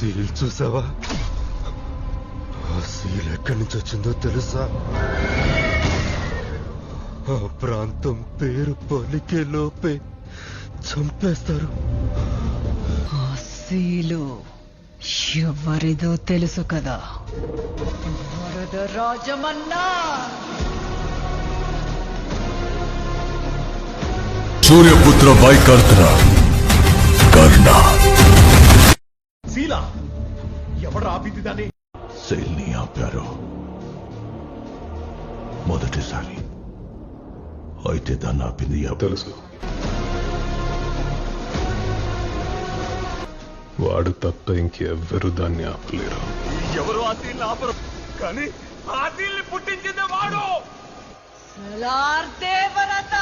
Seal చూసావా? ఆ seal ఎక్కడి నుంచి వచ్చిందో తెలుసా? ఆ ప్రాంతం పేరు పలికే లోపే చంపేస్తారు. ఆ సీలు ఎవరిదో తెలుసు కదా, వరదరాజమన్నా. సూర్యపుత్ర వైకర్త కర్ణ. శీల ఎవరు ఆపింది దాన్ని? శైల్ని ఆపారు మొదటిసారి. అయితే దాన్ని ఆపింది తెలుసు. వాడు తప్ప ఇంకెవ్వరు దాన్ని ఆపలేరు. ఎవరు ఆ శీల్ని ఆపరు, కానీ ఆ శీల్ని పుట్టించింది వాడు. సలార్ దేవరత